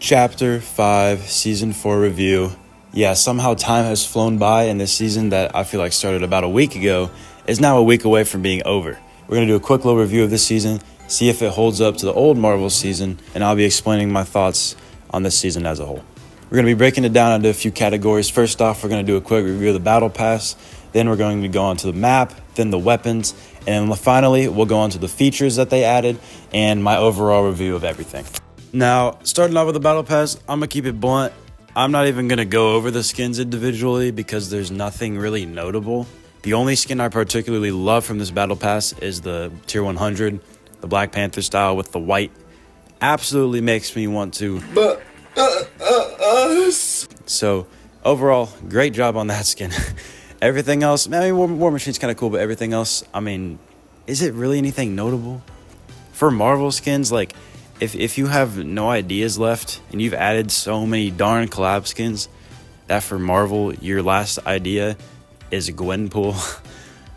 Chapter 5, Season 4 review. Yeah, somehow time has flown by, and this season that I feel like started about a week ago is now a week away from being over. We're going to do a quick little review of this season, see if it holds up to the old Marvel season, and I'll be explaining my thoughts on this season as a whole. We're going to be breaking it down into a few categories. First off, we're going to do a quick review of the Battle Pass, then we're going to go on to the map, then the weapons, and finally, we'll go on to the features that they added and my overall review of everything. Now, starting off with the Battle Pass, I'm going to keep it blunt. I'm not even going to go over the skins individually because there's nothing really notable. The only skin I particularly love from this Battle Pass is the Tier 100, the Black Panther style with the white. Absolutely makes me want to... So, overall, great job on that skin. Everything else, I mean, War Machine's kind of cool, but everything else, I mean, is it really anything notable? For Marvel skins, like... If you have no ideas left and you've added so many darn collab skins that for Marvel, your last idea is Gwenpool,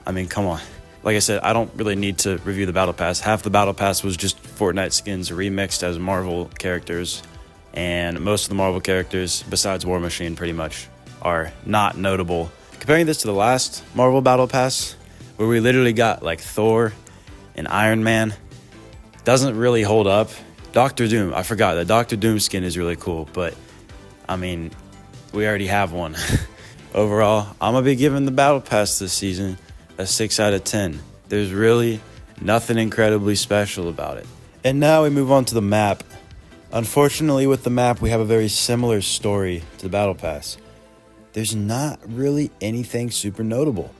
I mean, come on. Like I said, I don't really need to review the Battle Pass. Half the Battle Pass was just Fortnite skins remixed as Marvel characters. And most of the Marvel characters, besides War Machine pretty much, are not notable. Comparing this to the last Marvel Battle Pass, where we literally got like Thor and Iron Man, doesn't really hold up. Doctor Doom, I forgot, the Doctor Doom skin is really cool, but, I mean, we already have one. Overall, I'm going to be giving the Battle Pass this season a 6 out of 10. There's really nothing incredibly special about it. And now we move on to the map. Unfortunately, with the map, we have a very similar story to the Battle Pass. There's not really anything super notable.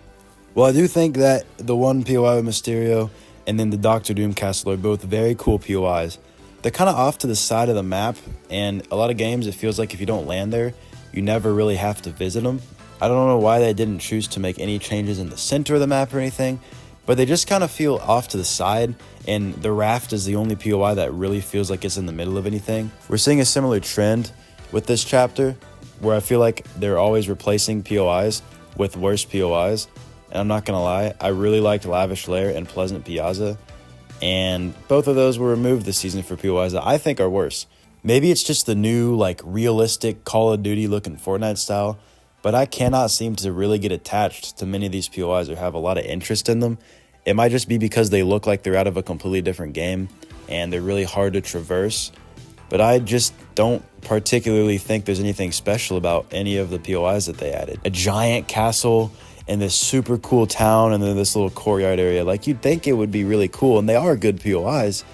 Well, I do think that the one POI with Mysterio and then the Doctor Doom castle are both very cool POIs. They're kind of off to the side of the map, and a lot of games, it feels like if you don't land there, you never really have to visit them. I don't know why they didn't choose to make any changes in the center of the map or anything, but they just kind of feel off to the side, and the raft is the only POI that really feels like it's in the middle of anything. We're seeing a similar trend with this chapter, where I feel like they're always replacing POIs with worse POIs, and I'm not going to lie, I really liked Lavish Lair and Pleasant Piazza, and both of those were removed this season for POIs that I think are worse. Maybe it's just the new, like, realistic Call of Duty looking Fortnite style, but I cannot seem to really get attached to many of these POIs or have a lot of interest in them. It might just be because they look like they're out of a completely different game and they're really hard to traverse, but I just don't particularly think there's anything special about any of the POIs that they added. A giant castle in this super cool town and then this little courtyard area. Like, you'd think it would be really cool, and they are good POIs,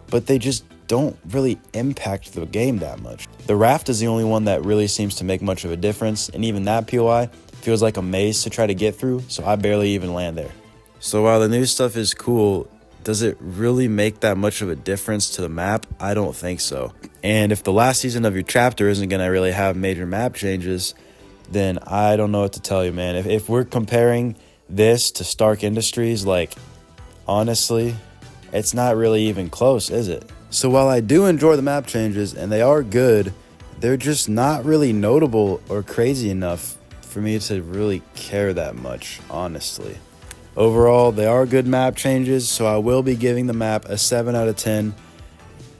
but they just don't really impact the game that much. The raft is the only one that really seems to make much of a difference, and even that POI feels like a maze to try to get through, so I barely even land there. So while the new stuff is cool, does it really make that much of a difference to the map? I don't think so. And if the last season of your chapter isn't going to really have major map changes, then I don't know what to tell you, man. If we're comparing this to Stark Industries, like, honestly, it's not really even close, is it? So while I do enjoy the map changes, and they are good, they're just not really notable or crazy enough for me to really care that much, honestly. Overall, they are good map changes, so I will be giving the map a 7 out of 10.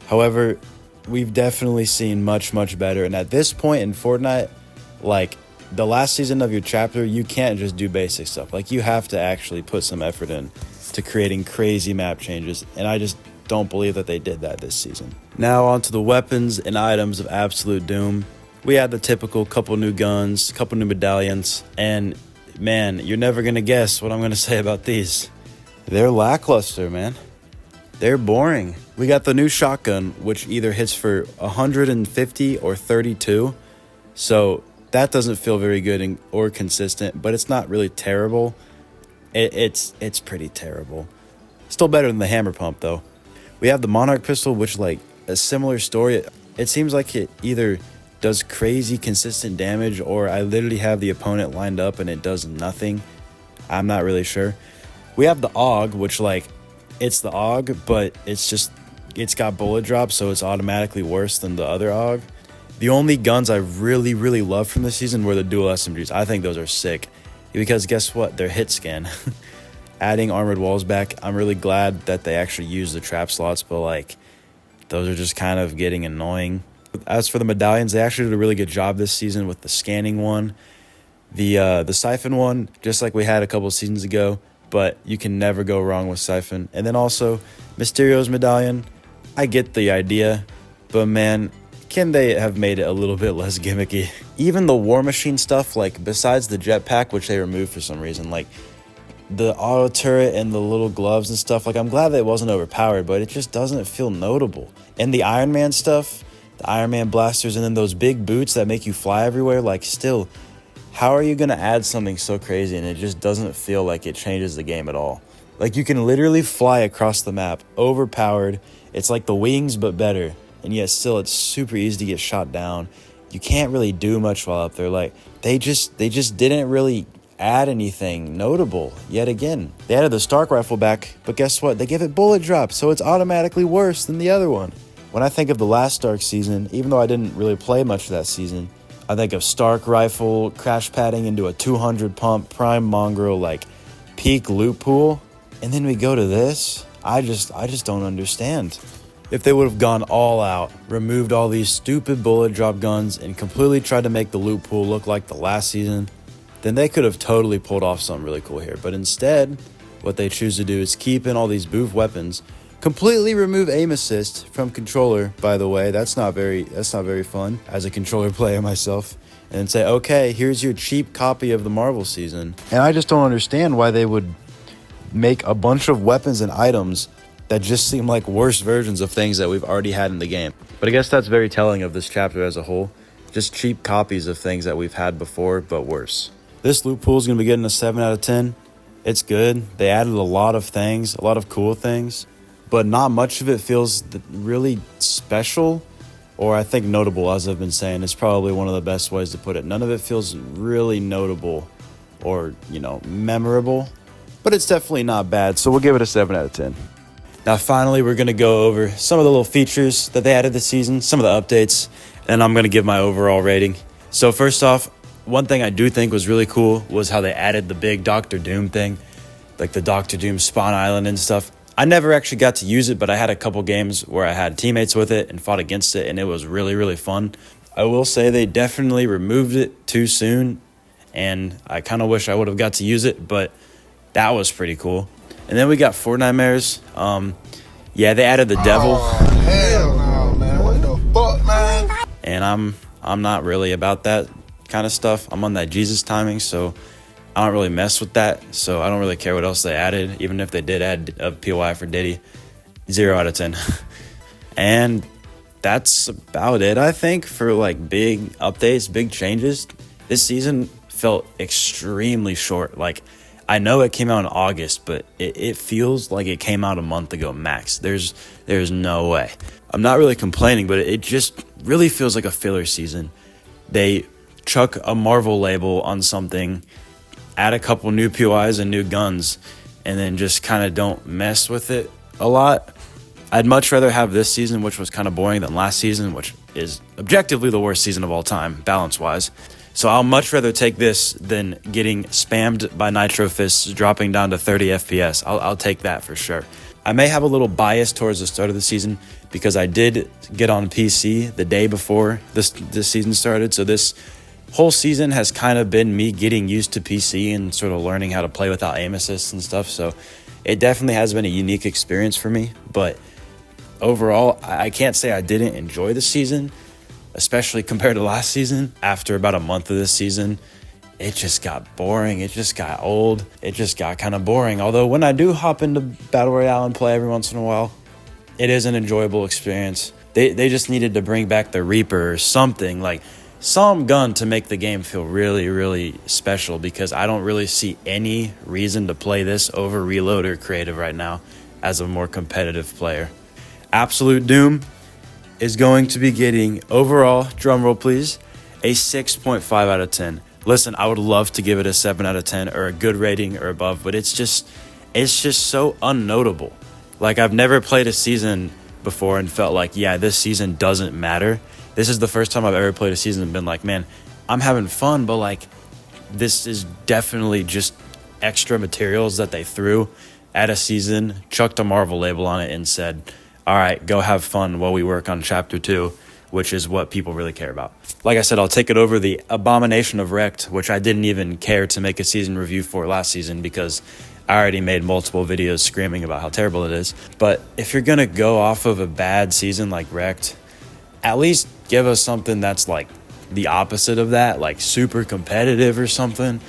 However, we've definitely seen much, much better. And at this point in Fortnite, like, the last season of your chapter, you can't just do basic stuff. Like, you have to actually put some effort in to creating crazy map changes, and I just don't believe that they did that this season. Now on to the weapons and items of Absolutedoom. We had the typical couple new guns, couple new medallions, and man, you're never gonna guess what I'm gonna say about these. They're lackluster, man. They're boring. We got the new shotgun, which either hits for 150 or 32, so that doesn't feel very good or consistent, but it's not really terrible. It's pretty terrible. Still better than the hammer pump, though. We have the Monarch pistol, which, like, a similar story. It seems like it either does crazy consistent damage, or I literally have the opponent lined up and it does nothing. I'm not really sure. We have the AUG, which, like, it's the AUG, but it's got bullet drop, so it's automatically worse than the other AUG. The only guns I really, really love from this season were the dual SMGs. I think those are sick because guess what? They're hit scan. Adding armored walls back, I'm really glad that they actually use the trap slots, but like those are just kind of getting annoying. As for the medallions, they actually did a really good job this season with the scanning one, the siphon one, just like we had a couple of seasons ago. But you can never go wrong with siphon. And then also Mysterio's medallion. I get the idea, but man, can they have made it a little bit less gimmicky? Even the War Machine stuff, like besides the jetpack, which they removed for some reason, like the auto turret and the little gloves and stuff, like I'm glad that it wasn't overpowered, but it just doesn't feel notable. And the Iron Man stuff, the Iron Man blasters, and then those big boots that make you fly everywhere, like still, how are you going to add something so crazy and it just doesn't feel like it changes the game at all? Like you can literally fly across the map, overpowered. It's like the wings, but better. And yet still it's super easy to get shot down. You can't really do much while up there. Like they just didn't really add anything notable yet again. They added the Stark rifle back, but guess what? They give it bullet drop, so it's automatically worse than the other one. When I think of the last Stark season, even though I didn't really play much of that season, I think of Stark rifle, crash padding into a 200 pump, prime mongrel, like peak loot pool. And then we go to this. I just don't understand. If they would have gone all out, removed all these stupid bullet drop guns, and completely tried to make the loot pool look like the last season, then they could have totally pulled off something really cool here. But instead, what they choose to do is keep in all these boof weapons, completely remove aim assist from controller, by the way. That's not very fun as a controller player myself. And then say, okay, here's your cheap copy of the Marvel season. And I just don't understand why they would make a bunch of weapons and items that just seem like worse versions of things that we've already had in the game. But I guess that's very telling of this chapter as a whole. Just cheap copies of things that we've had before, but worse. This loot pool is going to be getting a 7 out of 10. It's good. They added a lot of things, a lot of cool things, but not much of it feels really special, or I think notable, as I've been saying. It's probably one of the best ways to put it. None of it feels really notable or, memorable, but it's definitely not bad, so we'll give it a 7 out of 10. Now, finally, we're going to go over some of the little features that they added this season, some of the updates, and I'm going to give my overall rating. So first off, one thing I do think was really cool was how they added the big Doctor Doom thing, like the Doctor Doom spawn island and stuff. I never actually got to use it, but I had a couple games where I had teammates with it and fought against it, and it was really, really fun. I will say they definitely removed it too soon, and I kind of wish I would have got to use it, but that was pretty cool. And then we got Fortnitemares. Yeah, they added the devil. Oh, hell no, man. What the fuck, man? And I'm not really about that kind of stuff. I'm on that Jesus timing, so I don't really mess with that. So I don't really care what else they added, even if they did add a POI for Diddy. 0 out of 10. And that's about it, I think, for like big updates, big changes. This season felt extremely short. Like, I know it came out in August, but it feels like it came out a month ago max. There's no way. I'm not really complaining, but it just really feels like a filler season. They chuck a Marvel label on something, add a couple new POIs and new guns, and then just kind of don't mess with it a lot. I'd much rather have this season, which was kind of boring, than last season, which is objectively the worst season of all time, balance-wise. So I'll much rather take this than getting spammed by Nitro Fists dropping down to 30 FPS. I'll take that for sure. I may have a little bias towards the start of the season because I did get on PC the day before this season started. So this whole season has kind of been me getting used to PC and sort of learning how to play without aim assists and stuff. So it definitely has been a unique experience for me. But overall, I can't say I didn't enjoy the season, especially compared to last season. After about a month of this season, it just got boring. It just got old. It just got kind of boring. Although when I do hop into Battle Royale and play every once in a while, it is an enjoyable experience. They just needed to bring back the Reaper or something, like some gun to make the game feel really, really special, because I don't really see any reason to play this over Reload or Creative right now as a more competitive player. Absolutedoom is going to be getting, overall, drumroll please, a 6.5 out of 10. Listen, I would love to give it a 7 out of 10 or a good rating or above, but it's just so unnotable. Like, I've never played a season before and felt like, yeah, this season doesn't matter. This is the first time I've ever played a season and been like, man, I'm having fun, but like, this is definitely just extra materials that they threw at a season, chucked a Marvel label on it and said, all right, go have fun while we work on chapter 2. which is what people really care about. Like I said, I'll take it over the Abomination of Wrecked, which I didn't even care to make a season review for last season because I already made multiple videos screaming about how terrible it is. But if you're gonna go off of a bad season like Wrecked, at least give us something that's like the opposite of that, like super competitive or something.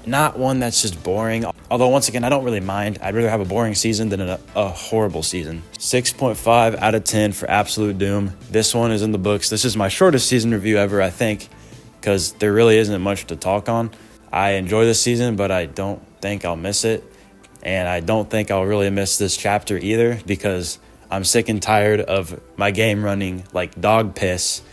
Not one that's just boring. Although, once again, I don't really mind. I'd rather have a boring season than a horrible season. 6.5 out of 10 for Absolutedoom. This one is in the books. This is my shortest season review ever, I think, because there really isn't much to talk on. I enjoy this season, but I don't think I'll miss it. And I don't think I'll really miss this chapter either, because I'm sick and tired of my game running like dog piss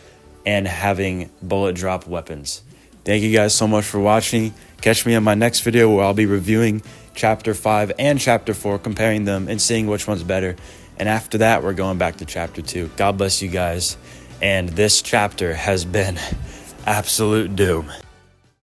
and having bullet drop weapons. Thank you guys so much for watching. Catch me in my next video where I'll be reviewing Chapter 5 and Chapter 4, comparing them and seeing which one's better. And after that, we're going back to Chapter 2. God bless you guys. And this chapter has been absolute doom.